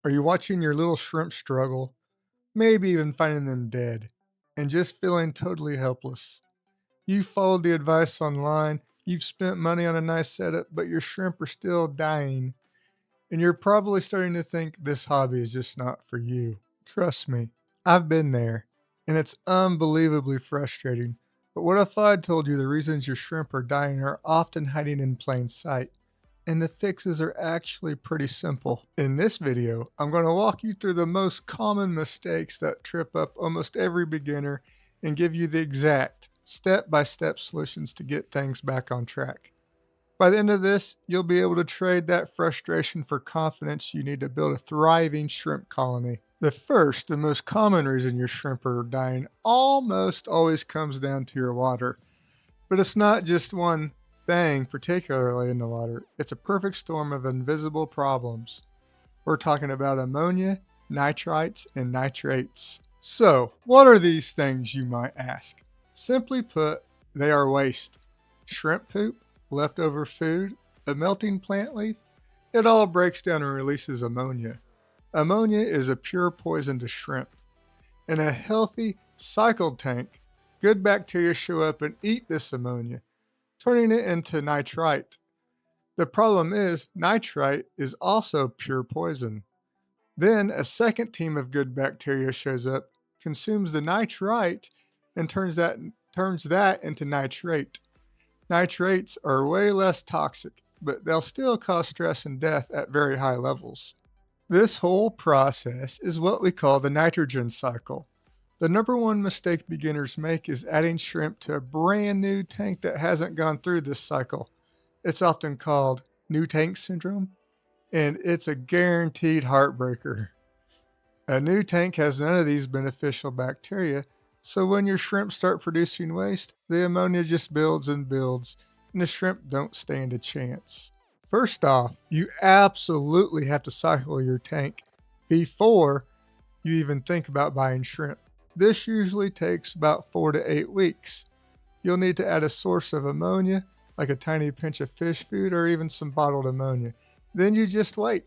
Are you watching your little shrimp struggle, maybe even finding them dead, and just feeling totally helpless? You've followed the advice online, you've spent money on a nice setup, but your shrimp are still dying, and you're probably starting to think this hobby is just not for you. Trust me, I've been there, and it's unbelievably frustrating. But what if I told you the reasons your shrimp are dying are often hiding in plain sight? And the fixes are actually pretty simple. In this video, I'm going to walk you through the most common mistakes that trip up almost every beginner and give you the exact step-by-step solutions to get things back on track. By the end of this, you'll be able to trade that frustration for confidence you need to build a thriving shrimp colony. The first and most common reason your shrimp are dying almost always comes down to your water. But it's not just one thing, particularly in the water. It's a perfect storm of invisible problems. We're talking about ammonia, nitrites, and nitrates. So, what are these things, you might ask? Simply put, they are waste. Shrimp poop, leftover food, a melting plant leaf, it all breaks down and releases ammonia. Ammonia is a pure poison to shrimp. In a healthy, cycled tank, good bacteria show up and eat this ammonia, turning it into nitrite. The problem is, nitrite is also pure poison. Then a second team of good bacteria shows up, consumes the nitrite, and turns that into nitrate. Nitrates are way less toxic, but they'll still cause stress and death at very high levels. This whole process is what we call the nitrogen cycle. The number one mistake beginners make is adding shrimp to a brand new tank that hasn't gone through this cycle. It's often called new tank syndrome, and it's a guaranteed heartbreaker. A new tank has none of these beneficial bacteria, so when your shrimp start producing waste, the ammonia just builds and builds, and the shrimp don't stand a chance. First off, you absolutely have to cycle your tank before you even think about buying shrimp. This usually takes about 4 to 8 weeks. You'll need to add a source of ammonia, like a tiny pinch of fish food or even some bottled ammonia. Then you just wait.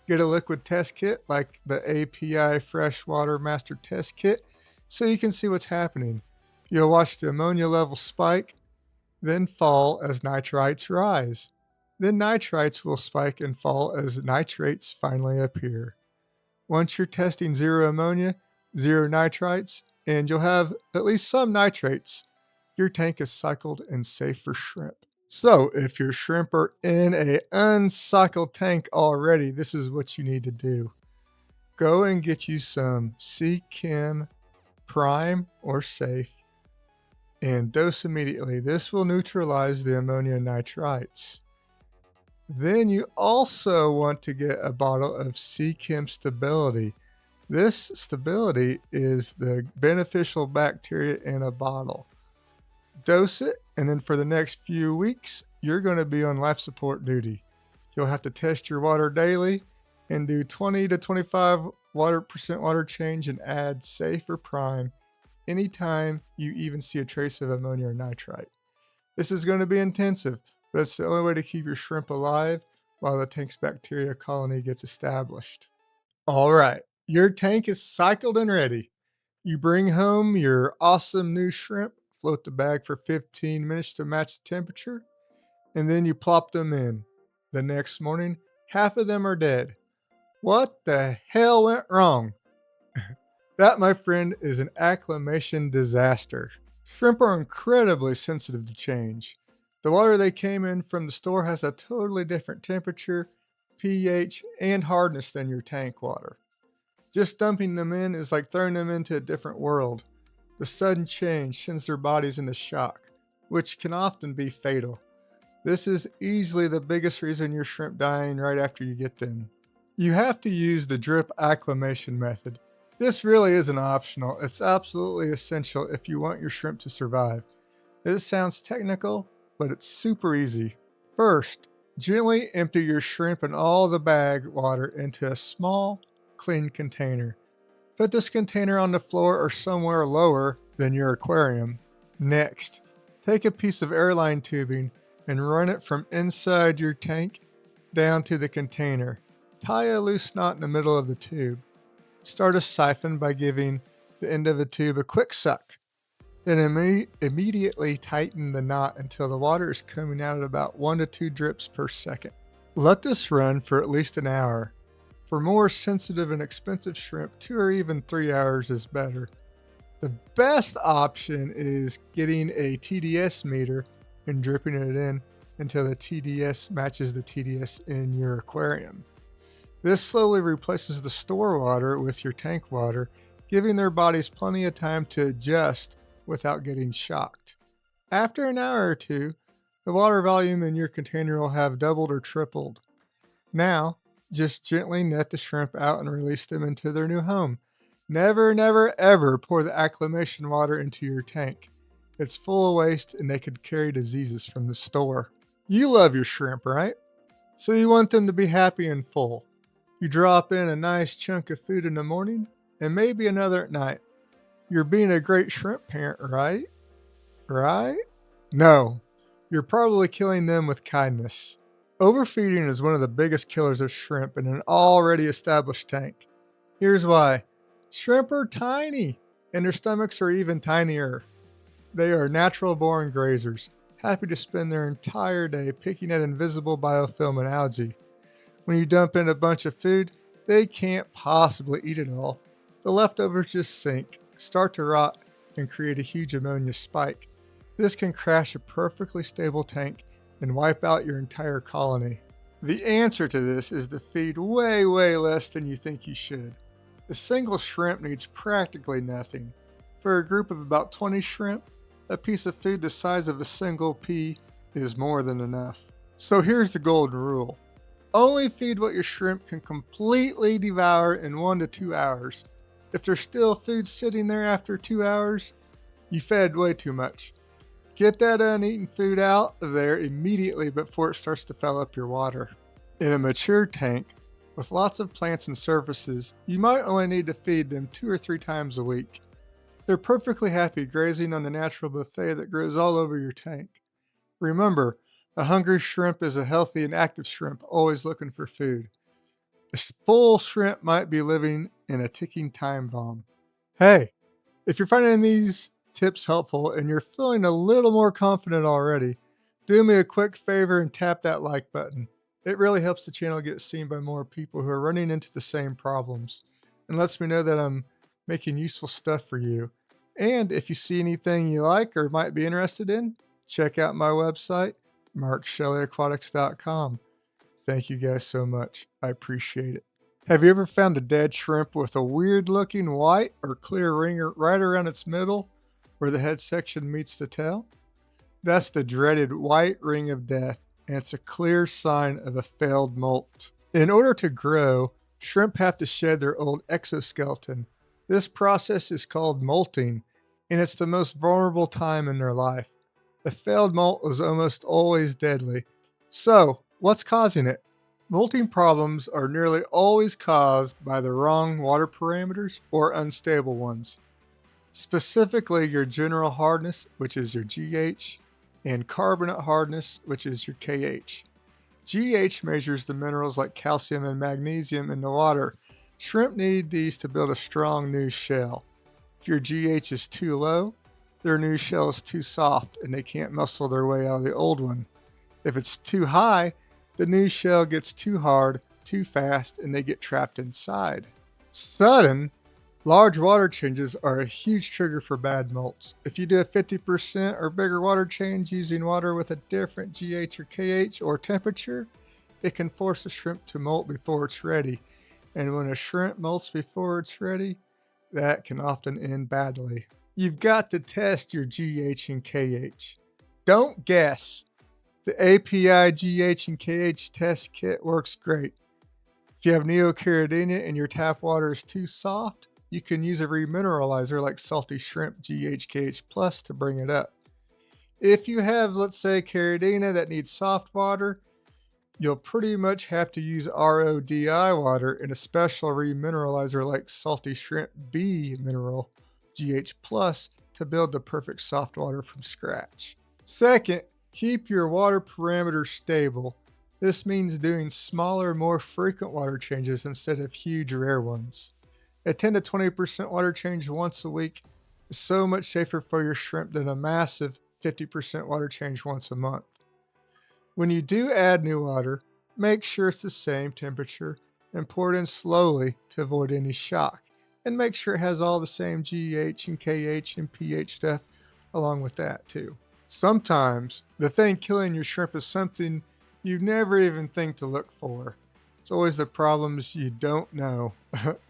Get a liquid test kit like the API Freshwater Master Test Kit so you can see what's happening. You'll watch the ammonia level spike, then fall as nitrites rise. Then nitrites will spike and fall as nitrates finally appear. Once you're testing zero ammonia, zero nitrites, and you'll have at least some nitrates, your tank is cycled and safe for shrimp. So if your shrimp are in a uncycled tank already, this is what you need to do. Go and get you some C-Chem Prime or Safe and dose immediately. This will neutralize the ammonia nitrites. Then you also want to get a bottle of C-Chem Stability. This stability is the beneficial bacteria in a bottle. Dose it, and then for the next few weeks, you're going to be on life support duty. You'll have to test your water daily and do 20 to 25% water change and add Safe or Prime anytime you even see a trace of ammonia or nitrite. This is going to be intensive, but it's the only way to keep your shrimp alive while the tank's bacteria colony gets established. All right, your tank is cycled and ready. You bring home your awesome new shrimp, float the bag for 15 minutes to match the temperature, and then you plop them in. The next morning, half of them are dead. What the hell went wrong? That, my friend, is an acclimation disaster. Shrimp are incredibly sensitive to change. The water they came in from the store has a totally different temperature, pH, and hardness than your tank water. Just dumping them in is like throwing them into a different world. The sudden change sends their bodies into shock, which can often be fatal. This is easily the biggest reason your shrimp dying right after you get them. You have to use the drip acclimation method. This really isn't optional. It's absolutely essential if you want your shrimp to survive. This sounds technical, but it's super easy. First, gently empty your shrimp and all the bag water into a small, clean container. Put this container on the floor or somewhere lower than your aquarium. Next, take a piece of airline tubing and run it from inside your tank down to the container. Tie a loose knot in the middle of the tube. Start a siphon by giving the end of a tube a quick suck. Then immediately tighten the knot until the water is coming out at about 1 to 2 drips per second. Let this run for at least an hour. For more sensitive and expensive shrimp, 2 or even 3 hours is better. The best option is getting a TDS meter and dripping it in until the TDS matches the TDS in your aquarium. This slowly replaces the store water with your tank water, giving their bodies plenty of time to adjust without getting shocked. After an hour or two, the water volume in your container will have doubled or tripled. Now, just gently net the shrimp out and release them into their new home. Never, never, ever pour the acclimation water into your tank. It's full of waste and they could carry diseases from the store. You love your shrimp, right? So you want them to be happy and full. You drop in a nice chunk of food in the morning and maybe another at night. You're being a great shrimp parent, right? Right? No, you're probably killing them with kindness. Overfeeding is one of the biggest killers of shrimp in an already established tank. Here's why. Shrimp are tiny, and their stomachs are even tinier. They are natural-born grazers, happy to spend their entire day picking at invisible biofilm and algae. When you dump in a bunch of food, they can't possibly eat it all. The leftovers just sink, start to rot, and create a huge ammonia spike. This can crash a perfectly stable tank and wipe out your entire colony. The answer to this is to feed way, way less than you think you should. A single shrimp needs practically nothing. For a group of about 20 shrimp, a piece of food the size of a single pea is more than enough. So here's the golden rule. Only feed what your shrimp can completely devour in 1 to 2 hours. If there's still food sitting there after 2 hours, you fed way too much. Get that uneaten food out of there immediately before it starts to fill up your water. In a mature tank, with lots of plants and surfaces, you might only need to feed them 2 or 3 times a week. They're perfectly happy grazing on the natural buffet that grows all over your tank. Remember, a hungry shrimp is a healthy and active shrimp always looking for food. A full shrimp might be living in a ticking time bomb. Hey, if you're finding these tips helpful and you're feeling a little more confident already, do me a quick favor and tap that like button. It really helps the channel get seen by more people who are running into the same problems and lets me know that I'm making useful stuff for you. And if you see anything you like or might be interested in, check out my website, markshellyaquatics.com. Thank you guys so much. I appreciate it. Have you ever found a dead shrimp with a weird looking white or clear ring right around its middle where the head section meets the tail? That's the dreaded white ring of death, and it's a clear sign of a failed molt. In order to grow, shrimp have to shed their old exoskeleton. This process is called molting, and it's the most vulnerable time in their life. A failed molt is almost always deadly. So, what's causing it? Molting problems are nearly always caused by the wrong water parameters or unstable ones. Specifically, your general hardness, which is your GH, and carbonate hardness, which is your KH. GH measures the minerals like calcium and magnesium in the water. Shrimp need these to build a strong new shell. If your GH is too low, their new shell is too soft and they can't muscle their way out of the old one. If it's too high, the new shell gets too hard, too fast, and they get trapped inside. Sudden, large water changes are a huge trigger for bad molts. If you do a 50% or bigger water change using water with a different GH or KH or temperature, it can force a shrimp to molt before it's ready. And when a shrimp molts before it's ready, that can often end badly. You've got to test your GH and KH. Don't guess. The API GH and KH test kit works great. If you have neocaridina and your tap water is too soft, you can use a remineralizer like salty shrimp GH/KH Plus to bring it up. If you have, let's say, caridina that needs soft water, you'll pretty much have to use RODI water in a special remineralizer like salty shrimp B mineral GH Plus to build the perfect soft water from scratch. Second, keep your water parameters stable. This means doing smaller, more frequent water changes instead of huge, rare ones. A 10 to 20% water change once a week is so much safer for your shrimp than a massive 50% water change once a month. When you do add new water, make sure it's the same temperature and pour it in slowly to avoid any shock. And make sure it has all the same GH and KH and pH stuff along with that too. Sometimes the thing killing your shrimp is something you never even think to look for. It's always the problems you don't know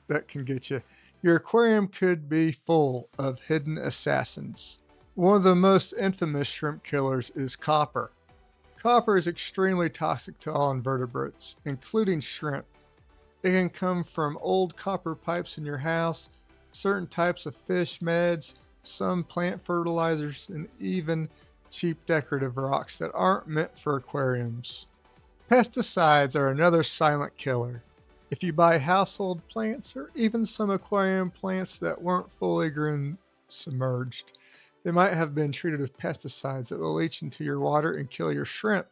that can get you. Your aquarium could be full of hidden assassins. One of the most infamous shrimp killers is copper. Copper is extremely toxic to all invertebrates, including shrimp. It can come from old copper pipes in your house, certain types of fish meds, some plant fertilizers, and even cheap decorative rocks that aren't meant for aquariums. Pesticides are another silent killer. If you buy household plants or even some aquarium plants that weren't fully grown submerged, they might have been treated with pesticides that will leach into your water and kill your shrimp.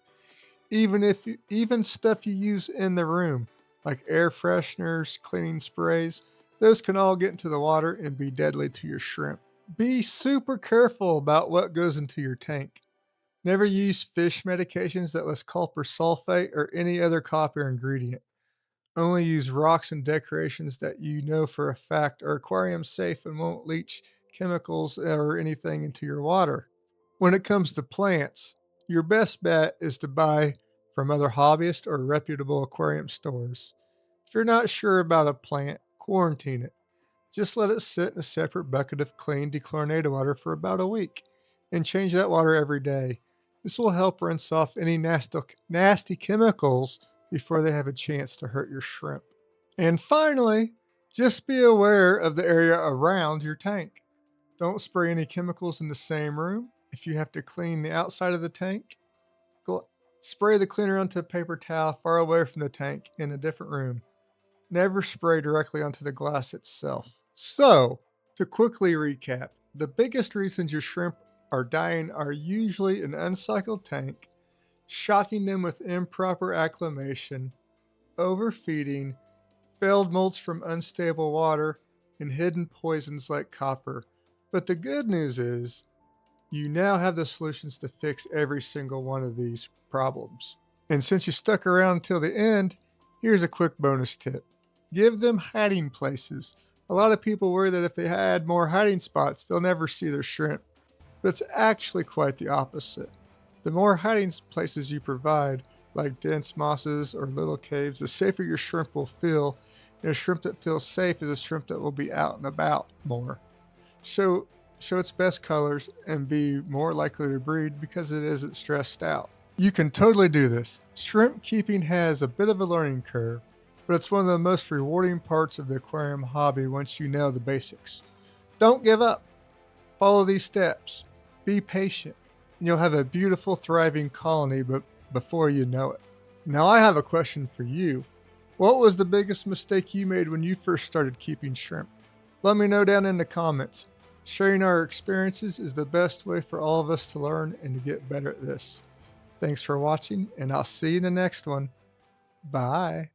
Even stuff you use in the room, like air fresheners, cleaning sprays, those can all get into the water and be deadly to your shrimp. Be super careful about what goes into your tank. Never use fish medications that list copper sulfate or any other copper ingredient. Only use rocks and decorations that you know for a fact are aquarium safe and won't leach chemicals or anything into your water. When it comes to plants, your best bet is to buy from other hobbyists or reputable aquarium stores. If you're not sure about a plant, quarantine it. Just let it sit in a separate bucket of clean dechlorinated water for about a week and change that water every day. This will help rinse off any nasty chemicals before they have a chance to hurt your shrimp. And finally, just be aware of the area around your tank. Don't spray any chemicals in the same room. If you have to clean the outside of the tank, spray the cleaner onto a paper towel far away from the tank in a different room. Never spray directly onto the glass itself. So, to quickly recap, the biggest reasons your shrimp are dying are usually an uncycled tank, shocking them with improper acclimation, overfeeding, failed molts from unstable water, and hidden poisons like copper. But the good news is, you now have the solutions to fix every single one of these problems. And since you stuck around until the end, here's a quick bonus tip. Give them hiding places. A lot of people worry that if they add more hiding spots, they'll never see their shrimp. But it's actually quite the opposite. The more hiding places you provide, like dense mosses or little caves, the safer your shrimp will feel. And a shrimp that feels safe is a shrimp that will be out and about more. Show its best colors and be more likely to breed because it isn't stressed out. You can totally do this. Shrimp keeping has a bit of a learning curve, but it's one of the most rewarding parts of the aquarium hobby once you know the basics. Don't give up. Follow these steps. Be patient, and you'll have a beautiful, thriving colony before you know it. Now I have a question for you. What was the biggest mistake you made when you first started keeping shrimp? Let me know down in the comments. Sharing our experiences is the best way for all of us to learn and to get better at this. Thanks for watching, and I'll see you in the next one. Bye.